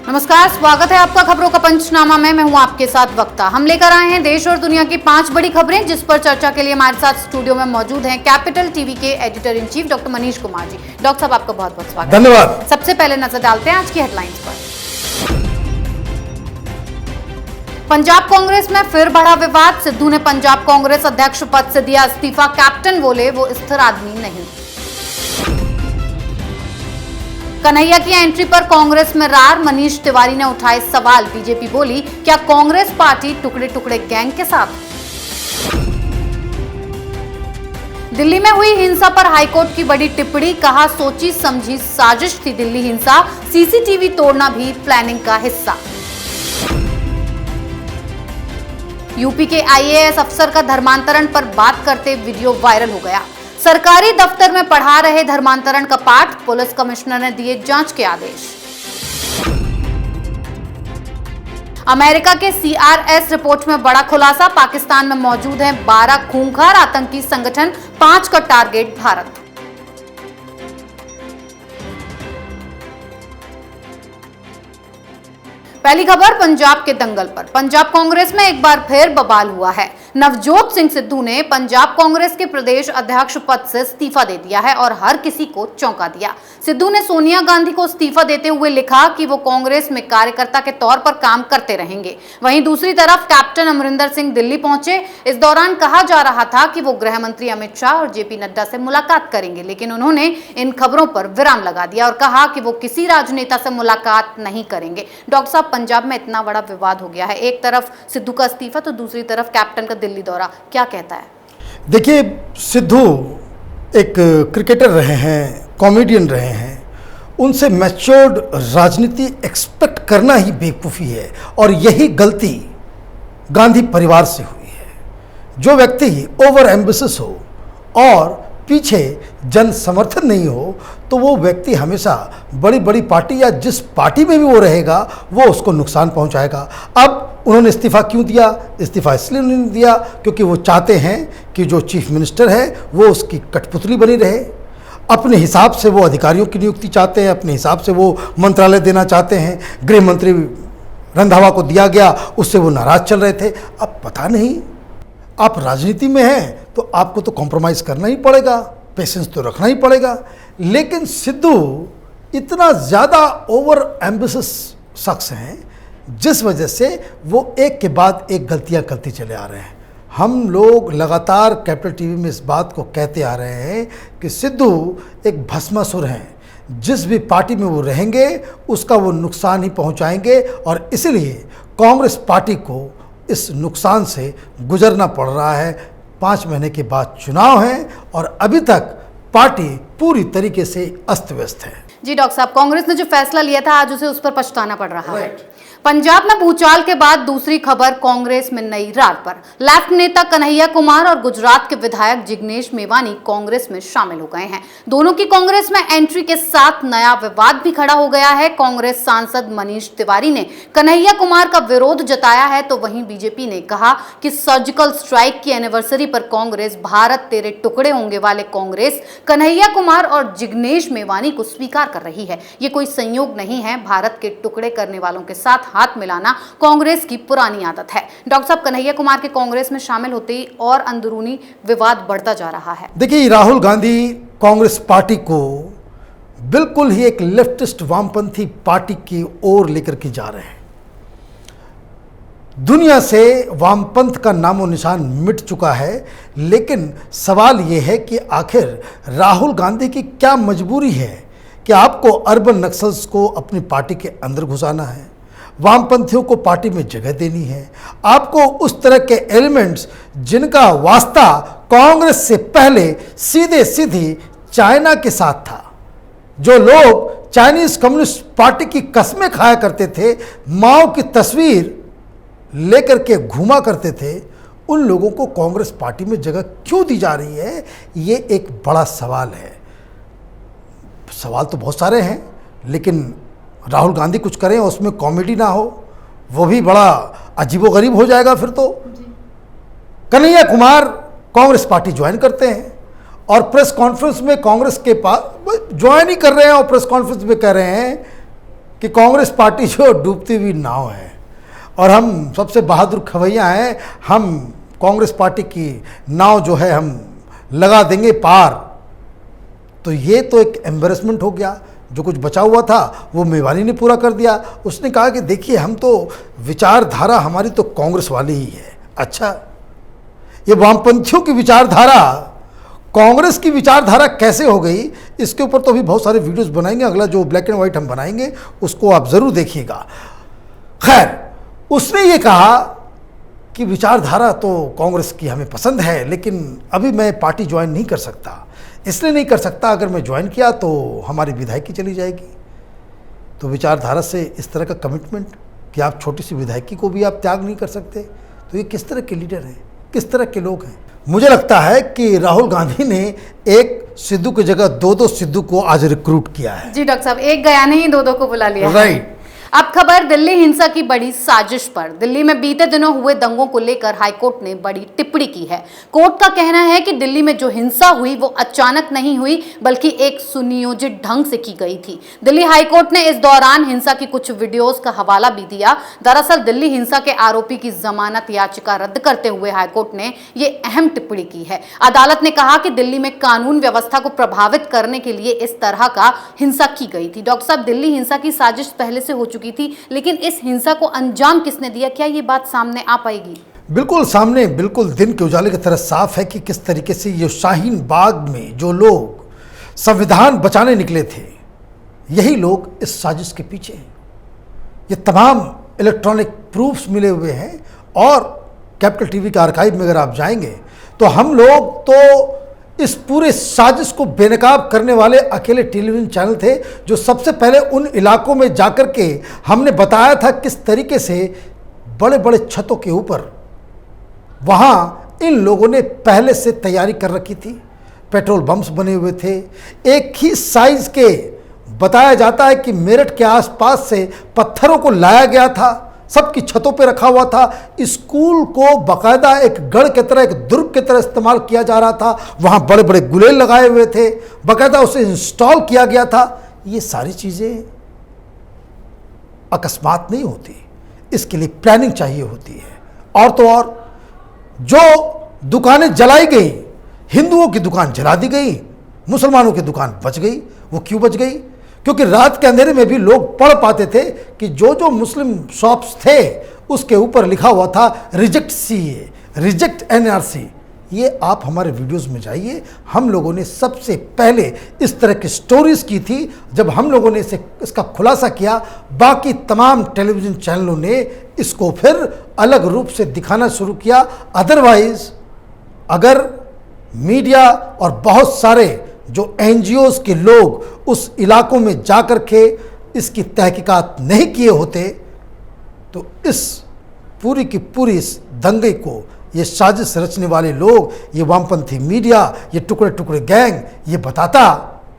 नमस्कार, स्वागत है आपका खबरों का पंचनामा में। मैं हूं आपके साथ वक्ता। हम लेकर आए हैं देश और दुनिया की 5 बड़ी खबरें, जिस पर चर्चा के लिए हमारे साथ स्टूडियो में मौजूद हैं कैपिटल टीवी के editor in chief doctor Manish Kumar ji. Doctor साहब, आपका बहुत बहुत स्वागत। धन्यवाद। सबसे पहले नजर डालते हैं आज की हेडलाइंस पर। पंजाब कांग्रेस में फिर बढ़ा विवाद। सिद्धू ने पंजाब कांग्रेस अध्यक्ष पद से दिया इस्तीफा। कैप्टन बोले वो स्थिर आदमी नहीं। कन्हैया की एंट्री पर कांग्रेस में रार। मनीष तिवारी ने उठाए सवाल। बीजेपी बोली, क्या कांग्रेस पार्टी टुकड़े टुकड़े गैंग के साथ? दिल्ली में हुई हिंसा पर हाईकोर्ट की बड़ी टिप्पणी। कहा, सोची समझी साजिश थी दिल्ली हिंसा। सीसीटीवी तोड़ना भी प्लानिंग का हिस्सा। यूपी के आईएएस अफसर का धर्मांतरण पर बात करते वीडियो वायरल हो गया। सरकारी दफ्तर में पढ़ा रहे धर्मांतरण का पाठ। पुलिस कमिश्नर ने दिए जांच के आदेश। अमेरिका के सीआरएस रिपोर्ट में बड़ा खुलासा। पाकिस्तान में मौजूद हैं 12 खूंखार आतंकी संगठन, 5 का टारगेट भारत। पहली खबर पंजाब के दंगल पर। पंजाब कांग्रेस में एक बार फिर बवाल हुआ है। नवजोत सिंह सिद्धू ने पंजाब कांग्रेस के प्रदेश अध्यक्ष पद से इस्तीफा दे दिया है और हर किसी को चौंका दिया। सिद्धू ने सोनिया गांधी को इस्तीफा देते हुए लिखा कि वो कांग्रेस में कार्यकर्ता के तौर पर काम करते रहेंगे। वहीं दूसरी तरफ कैप्टन अमरिंदर सिंह दिल्ली पहुंचे। इस दौरान कहा जा रहा था कि वो गृह मंत्री अमित शाह और जेपी नड्डा से मुलाकात करेंगे, लेकिन उन्होंने इन खबरों पर विराम लगा दिया और कहा कि वो किसी राजनेता से मुलाकात नहीं करेंगे। डॉक्टर साहब, पंजाब में इतना बड़ा विवाद हो गया है, एक तरफ सिद्धू का इस्तीफा तो दूसरी तरफ कैप्टन का दिल्ली दौरा, क्या कहता है? देखिए, सिद्धू एक क्रिकेटर रहे हैं, कॉमेडियन रहे हैं। उनसे मैच्योर्ड राजनीति एक्सपेक्ट करना ही बेवकूफ़ी है और यही गलती गांधी परिवार से हुई है। जो व्यक्ति ओवर एम्बिशियस हो और पीछे जन समर्थन नहीं हो, तो वो व्यक्ति हमेशा बड़ी बड़ी पार्टी या जिस पार्टी में भी वो रहेगा वो उसको नुकसान पहुंचाएगा। अब उन्होंने इस्तीफा क्यों दिया? इस्तीफा इसलिए नहीं दिया क्योंकि वो चाहते हैं कि जो चीफ मिनिस्टर है वो उसकी कठपुतली बनी रहे। अपने हिसाब से वो अधिकारियों की नियुक्ति चाहते हैं, अपने हिसाब से वो मंत्रालय देना चाहते हैं। गृह मंत्री रंधावा को दिया गया, उससे वो नाराज चल रहे थे। अब पता नहीं, आप राजनीति में हैं तो आपको तो कॉम्प्रोमाइज़ करना ही पड़ेगा, पेशेंस तो रखना ही पड़ेगा। लेकिन सिद्धू इतना ज़्यादा ओवर एम्बिशियस शख्स हैं जिस वजह से वो एक के बाद एक गलतियां करते चले आ रहे हैं। हम लोग लगातार कैपिटल टीवी में इस बात को कहते आ रहे हैं कि सिद्धू एक भस्मासुर हैं। जिस भी पार्टी में वो रहेंगे उसका वो नुकसान ही पहुंचाएंगे और इसलिए कांग्रेस पार्टी को इस नुकसान से गुजरना पड़ रहा है। 5 महीने के बाद चुनाव है और अभी तक पार्टी पूरी तरीके से अस्त व्यस्त है। जी डॉक्टर साहब, कांग्रेस ने जो फैसला लिया था आज उसे उस पर पछताना पड़ रहा है। पंजाब में भूचाल के बाद दूसरी खबर कांग्रेस में नई रार पर। लेफ्ट नेता कन्हैया कुमार और गुजरात के विधायक जिग्नेश मेवानी कांग्रेस में शामिल हो गए हैं। दोनों की कांग्रेस में एंट्री के साथ नया विवाद भी खड़ा हो गया है। कांग्रेस सांसद मनीष तिवारी ने कन्हैया कुमार का विरोध जताया है, तो वहीं बीजेपी ने कहा कि सर्जिकल स्ट्राइक की एनिवर्सरी पर कांग्रेस, भारत तेरे टुकड़े होंगे वाले कांग्रेस, कन्हैया कुमार और जिग्नेश मेवानी को स्वीकार कर रही है। ये कोई संयोग नहीं है। भारत के टुकड़े करने वालों के साथ हाथ मिलाना कांग्रेस की पुरानी आदत है। डॉक्टर साहब, कन्हैया कुमार के कांग्रेस में शामिल होते ही और अंदरूनी विवाद बढ़ता जा रहा है। देखिए, राहुल गांधी कांग्रेस पार्टी को बिल्कुल ही एक लेफ्टिस्ट वामपंथी पार्टी की ओर लेकर के जा रहे हैं। दुनिया से वामपंथ का नामो निशान मिट चुका है, लेकिन सवाल यह है कि आखिर राहुल गांधी की क्या मजबूरी है कि आपको अर्बन नक्सल्स को अपनी पार्टी के अंदर घुसाना है, वामपंथियों को पार्टी में जगह देनी है, आपको उस तरह के एलिमेंट्स जिनका वास्ता कांग्रेस से पहले सीधे सीधी चाइना के साथ था, जो लोग चाइनीज कम्युनिस्ट पार्टी की कस्में खाया करते थे, माओ की तस्वीर लेकर के घूमा करते थे, उन लोगों को कांग्रेस पार्टी में जगह क्यों दी जा रही है? ये एक बड़ा सवाल है। सवाल तो बहुत सारे हैं, लेकिन राहुल गांधी कुछ करें और उसमें कॉमेडी ना हो, वो भी बड़ा अजीबोगरीब हो जाएगा। फिर तो कन्हैया कुमार कांग्रेस पार्टी ज्वाइन करते हैं और प्रेस कॉन्फ्रेंस में कांग्रेस के पास ज्वाइन ही कर रहे हैं और प्रेस कॉन्फ्रेंस में कह रहे हैं कि कांग्रेस पार्टी जो डूबती हुई नाव है और हम सबसे बहादुर खवैया हैं, हम कांग्रेस पार्टी की नाव जो है हम लगा देंगे पार। तो ये तो एक एम्बेरसमेंट हो गया। जो कुछ बचा हुआ था वो मेवानी ने पूरा कर दिया। उसने कहा कि देखिए हम तो विचारधारा हमारी तो कांग्रेस वाली ही है। अच्छा, ये वामपंथियों की विचारधारा कांग्रेस की विचारधारा कैसे हो गई, इसके ऊपर तो अभी बहुत सारे वीडियोस बनाएंगे। अगला जो ब्लैक एंड व्हाइट हम बनाएंगे उसको आप ज़रूर देखिएगा। खैर, उसने ये कहा कि विचारधारा तो कांग्रेस की हमें पसंद है, लेकिन अभी मैं पार्टी ज्वाइन नहीं कर सकता। इसलिए नहीं कर सकता, अगर मैं ज्वाइन किया तो हमारी विधायकी चली जाएगी। तो विचारधारा से इस तरह का कमिटमेंट कि आप छोटी सी विधायकी को भी आप त्याग नहीं कर सकते, तो ये किस तरह के लीडर हैं, किस तरह के लोग हैं। मुझे लगता है कि राहुल गांधी ने एक सिद्धू की जगह दो सिद्धू को आज रिक्रूट किया है। जी डॉक्टर साहब, एक गया नहीं, दो को बुला लिया। राइट। अब खबर दिल्ली हिंसा की बड़ी साजिश पर। दिल्ली में बीते दिनों हुए दंगों को लेकर हाईकोर्ट ने बड़ी टिप्पणी की है। कोर्ट का कहना है कि दिल्ली में जो हिंसा हुई वो अचानक नहीं हुई, बल्कि एक सुनियोजित ढंग से की गई थी। दिल्ली हाईकोर्ट ने इस दौरान हिंसा की कुछ वीडियोस का हवाला भी दिया। दरअसल दिल्ली हिंसा के आरोपी की जमानत याचिका रद्द करते हुए हाईकोर्ट ने ये अहम टिप्पणी की है। अदालत ने कहा कि दिल्ली में कानून व्यवस्था को प्रभावित करने के लिए इस तरह का हिंसा की गई थी। डॉक्टर साहब, दिल्ली हिंसा की साजिश पहले से हो चुकी थी, लेकिन इस हिंसा को अंजाम किसने दिया, क्या ये बात सामने आ पाएगी? बिल्कुल सामने, बिल्कुल दिन के उजाले की तरह साफ है कि किस तरीके से ये शाहीन बाग में जो लोग संविधान बचाने निकले थे, यही लोग इस साजिश के पीछे हैं। ये तमाम इलेक्ट्रॉनिक प्रूफ्स मिले हुए हैं और कैपिटल टीवी के आर्काइव में अगर आप जाएंगे तो हम लोग तो इस पूरे साजिश को बेनकाब करने वाले अकेले टेलीविजन चैनल थे जो सबसे पहले उन इलाकों में जाकर के हमने बताया था किस तरीके से बड़े बड़े छतों के ऊपर वहाँ इन लोगों ने पहले से तैयारी कर रखी थी। पेट्रोल बम्स बने हुए थे, एक ही साइज के। बताया जाता है कि मेरठ के आसपास से पत्थरों को लाया गया था, सबकी छतों पे रखा हुआ था। स्कूल को बाकायदा एक गढ़ की तरह, एक दुर्ग की तरह इस्तेमाल किया जा रहा था। वहाँ बड़े बड़े गुलेल लगाए हुए थे, बाकायदा उसे इंस्टॉल किया गया था। ये सारी चीज़ें अकस्मात नहीं होती, इसके लिए प्लानिंग चाहिए होती है। और तो और जो दुकानें जलाई गई, हिंदुओं की दुकान जला दी गई, मुसलमानों की दुकान बच गई। वो क्यों बच गई? क्योंकि रात के अंधेरे में भी लोग पढ़ पाते थे कि जो जो मुस्लिम शॉप्स थे उसके ऊपर लिखा हुआ था रिजेक्ट सीए, रिजेक्ट एनआरसी। ये आप हमारे वीडियोस में जाइए, हम लोगों ने सबसे पहले इस तरह की स्टोरीज की थी। जब हम लोगों ने इसका खुलासा किया, बाकी तमाम टेलीविज़न चैनलों ने इसको फिर अलग रूप से दिखाना शुरू किया। अदरवाइज अगर मीडिया और बहुत सारे जो एनजीओज के लोग उस इलाकों में जाकर के इसकी तहकीकात नहीं किए होते तो इस पूरी की पूरी इस दंगे को, ये साजिश रचने वाले लोग, ये वामपंथी मीडिया, ये टुकड़े टुकड़े गैंग ये बताता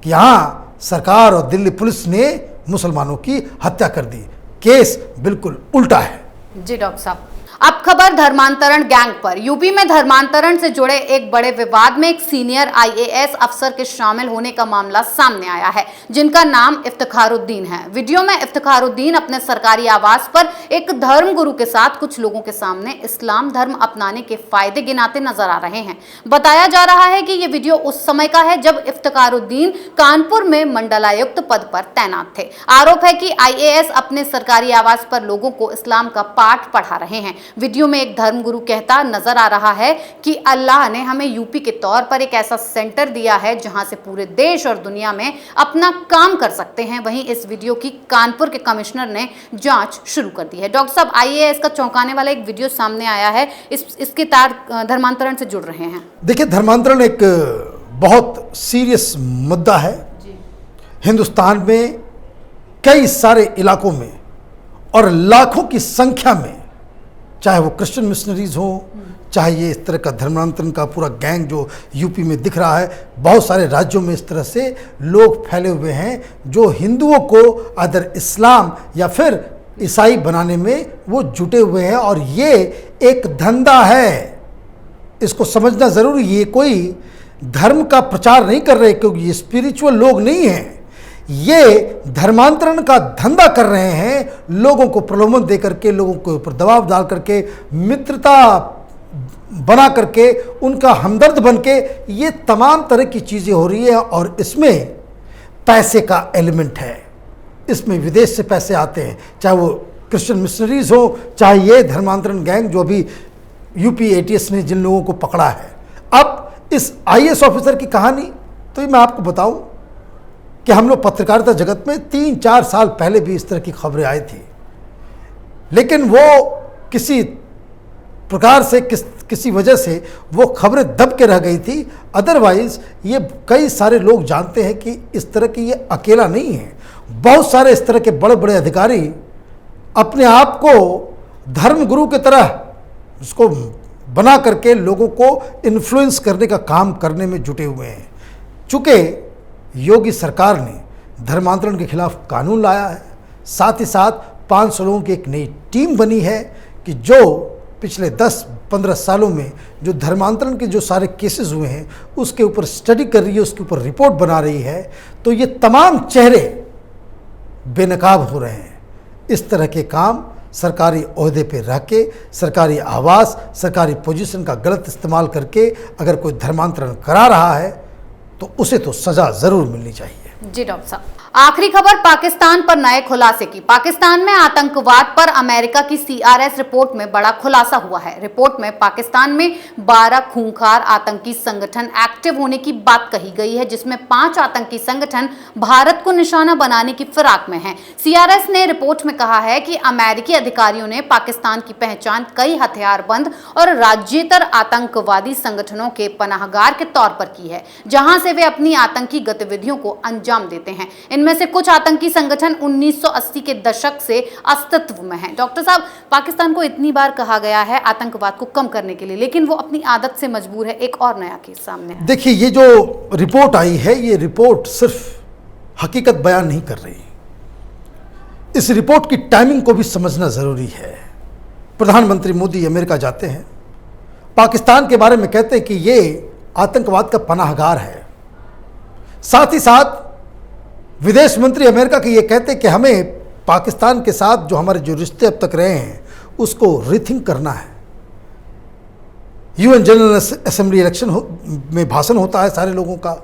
कि हाँ सरकार और दिल्ली पुलिस ने मुसलमानों की हत्या कर दी। केस बिल्कुल उल्टा है। जी डॉक्टर साहब, अब खबर धर्मांतरण गैंग पर। यूपी में धर्मांतरण से जुड़े एक बड़े विवाद में एक सीनियर आईएएस अफसर के शामिल होने का मामला सामने आया है, जिनका नाम इफ्तिखारुद्दीन है। वीडियो में इफ्तिखारुद्दीन अपने सरकारी आवास पर एक धर्म गुरु के साथ कुछ लोगों के सामने इस्लाम धर्म अपनाने के फायदे गिनाते नजर आ रहे हैं। बताया जा रहा है कि ये वीडियो उस समय का है जब इफ्तिखारुद्दीन कानपुर में मंडलायुक्त पद पर तैनात थे। आरोप है कि आईएएस अपने सरकारी आवास पर लोगों को इस्लाम का पाठ पढ़ा रहे हैं। वीडियो में एक धर्मगुरु कहता नजर आ रहा है कि अल्लाह ने हमें यूपी के तौर पर एक ऐसा सेंटर दिया है जहां से पूरे देश और दुनिया में अपना काम कर सकते हैं। वहीं इस वीडियो की कानपुर के कमिश्नर ने जांच शुरू कर दी है। डॉक्टर साहब, आईएएस का चौंकाने वाला एक वीडियो सामने आया है, इसके तार धर्मांतरण से जुड़ रहे हैं। देखिए, धर्मांतरण एक बहुत सीरियस मुद्दा है। हिंदुस्तान में कई सारे इलाकों में और लाखों की संख्या में, चाहे वो क्रिश्चियन मिशनरीज हो, चाहे ये इस तरह का धर्मांतरण का पूरा गैंग जो यूपी में दिख रहा है, बहुत सारे राज्यों में इस तरह से लोग फैले हुए हैं जो हिंदुओं को अदर इस्लाम या फिर ईसाई बनाने में वो जुटे हुए हैं। और ये एक धंधा है, इसको समझना ज़रूरी। ये कोई धर्म का प्रचार नहीं कर रहे, क्योंकि ये स्पिरिचुअल लोग नहीं हैं। ये धर्मांतरण का धंधा कर रहे हैं, लोगों को प्रलोभन दे करके, लोगों के ऊपर दबाव डाल करके, मित्रता बना करके, उनका हमदर्द बन के, ये तमाम तरह की चीज़ें हो रही है। और इसमें पैसे का एलिमेंट है, इसमें विदेश से पैसे आते हैं, चाहे वो क्रिश्चियन मिशनरीज हो, चाहे ये धर्मांतरण गैंग जो अभी यूपी एटीएस ने जिन लोगों को पकड़ा है। अब इस आईएएस ऑफिसर की कहानी तो ये मैं आपको बताऊं कि हम लोग पत्रकारिता जगत में 3-4 साल पहले भी इस तरह की खबरें आई थी, लेकिन वो किसी प्रकार से किसी वजह से वो खबरें दब के रह गई थी। अदरवाइज ये कई सारे लोग जानते हैं कि इस तरह की ये अकेला नहीं है। बहुत सारे इस तरह के बड़े बड़े अधिकारी अपने आप को धर्मगुरु की तरह उसको बना करके लोगों को इन्फ्लुएंस करने का काम करने में जुटे हुए हैं। चूँकि योगी सरकार ने धर्मांतरण के खिलाफ कानून लाया है, साथ ही साथ 500 लोगों की एक नई टीम बनी है कि जो पिछले 10-15 सालों में जो धर्मांतरण के जो सारे केसेस हुए हैं उसके ऊपर स्टडी कर रही है, उसके ऊपर रिपोर्ट बना रही है। तो ये तमाम चेहरे बेनकाब हो रहे हैं। इस तरह के काम सरकारी ओहदे पे रह के, सरकारी आवास, सरकारी पोजीशन का गलत इस्तेमाल करके अगर कोई धर्मांतरण करा रहा है तो उसे तो सज़ा ज़रूर मिलनी चाहिए। जी डॉक्टर साहब, आखिरी खबर पाकिस्तान पर नए खुलासे की। पाकिस्तान में आतंकवाद पर अमेरिका की सीआरएस रिपोर्ट में बड़ा खुलासा हुआ है। रिपोर्ट में पाकिस्तान में 12 खूंखार आतंकी संगठन एक्टिव होने की बात कही गई है, जिसमें 5 आतंकी संगठन भारत को निशाना बनाने की फिराक में हैं। सीआरएस ने रिपोर्ट में कहा है कि अमेरिकी अधिकारियों ने पाकिस्तान की पहचान कई हथियारबंद और राज्येतर आतंकवादी संगठनों के पनाहगार के तौर पर की है, जहां से वे अपनी आतंकी गतिविधियों को अंजाम देते हैं। इनमें से कुछ आतंकी संगठन 1980 के दशक से अस्तित्व में हैं। डॉक्टर साहब, पाकिस्तान को इतनी बार कहा गया है आतंकवाद को कम करने के लिए, लेकिन वो अपनी आदत से मजबूर है। एक और नया केस सामने है। देखिए, ये जो रिपोर्ट आई है, ये रिपोर्ट सिर्फ हकीकत बयान नहीं कर रही। इस रिपोर्ट की टाइमिंग को भी समझना जरूरी है। प्रधानमंत्री मोदी अमेरिका जाते हैं, पाकिस्तान के बारे में कहते हैं कि ये आतंकवाद का पनाहगार है। साथ ही साथ विदेश मंत्री अमेरिका के ये कहते हैं कि हमें पाकिस्तान के साथ जो हमारे जो रिश्ते अब तक रहे हैं उसको रीथिंक करना है। यूएन जनरल असेंबली इलेक्शन में भाषण होता है सारे लोगों का,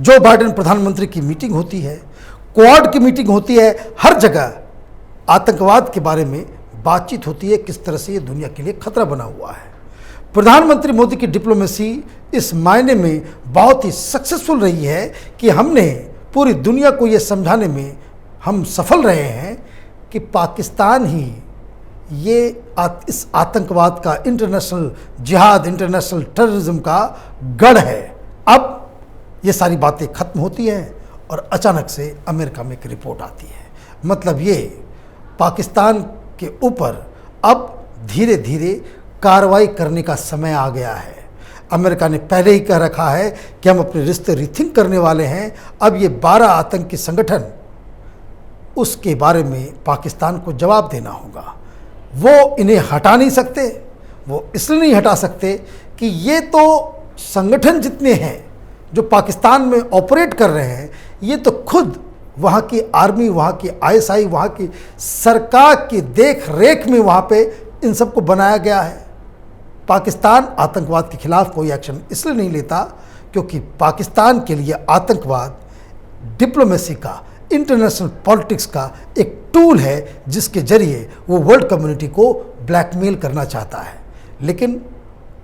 जो बाइडेन प्रधानमंत्री की मीटिंग होती है, क्वाड की मीटिंग होती है, हर जगह आतंकवाद के बारे में बातचीत होती है, किस तरह से ये दुनिया के लिए खतरा बना हुआ है। प्रधानमंत्री मोदी की डिप्लोमेसी इस मायने में बहुत ही सक्सेसफुल रही है कि हमने पूरी दुनिया को ये समझाने में हम सफल रहे हैं कि पाकिस्तान ही इस आतंकवाद का, इंटरनेशनल जिहाद, इंटरनेशनल टेररिज्म का गढ़ है। अब ये सारी बातें खत्म होती हैं और अचानक से अमेरिका में एक रिपोर्ट आती है। मतलब ये पाकिस्तान के ऊपर अब धीरे धीरे कार्रवाई करने का समय आ गया है। अमेरिका ने पहले ही कह रखा है कि हम अपने रिश्ते रीथिंक करने वाले हैं। अब ये 12 आतंकी संगठन, उसके बारे में पाकिस्तान को जवाब देना होगा। वो इन्हें हटा नहीं सकते। वो इसलिए नहीं हटा सकते कि ये तो संगठन जितने हैं जो पाकिस्तान में ऑपरेट कर रहे हैं, ये तो खुद वहाँ की आर्मी, वहाँ की आईएसआई, वहाँ की सरकार की देख रेख में वहाँ पे इन सबको बनाया गया है। पाकिस्तान आतंकवाद के खिलाफ कोई एक्शन इसलिए नहीं लेता क्योंकि पाकिस्तान के लिए आतंकवाद डिप्लोमेसी का, इंटरनेशनल पॉलिटिक्स का एक टूल है जिसके जरिए वो वर्ल्ड कम्युनिटी को ब्लैकमेल करना चाहता है। लेकिन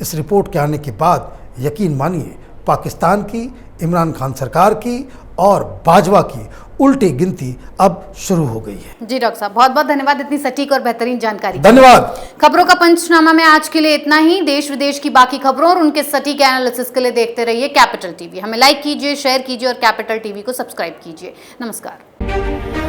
इस रिपोर्ट के आने के बाद यकीन मानिए, पाकिस्तान की, इमरान खान सरकार की और बाजवा की उल्टी गिनती अब शुरू हो गई है। जी डॉक्टर साहब, बहुत बहुत धन्यवाद इतनी सटीक और बेहतरीन जानकारी। धन्यवाद। खबरों का पंचनामा में आज के लिए इतना ही। देश विदेश की बाकी खबरों और उनके सटीक एनालिसिस के लिए देखते रहिए कैपिटल टीवी। हमें लाइक कीजिए, शेयर कीजिए और कैपिटल टीवी को सब्सक्राइब कीजिए। नमस्कार।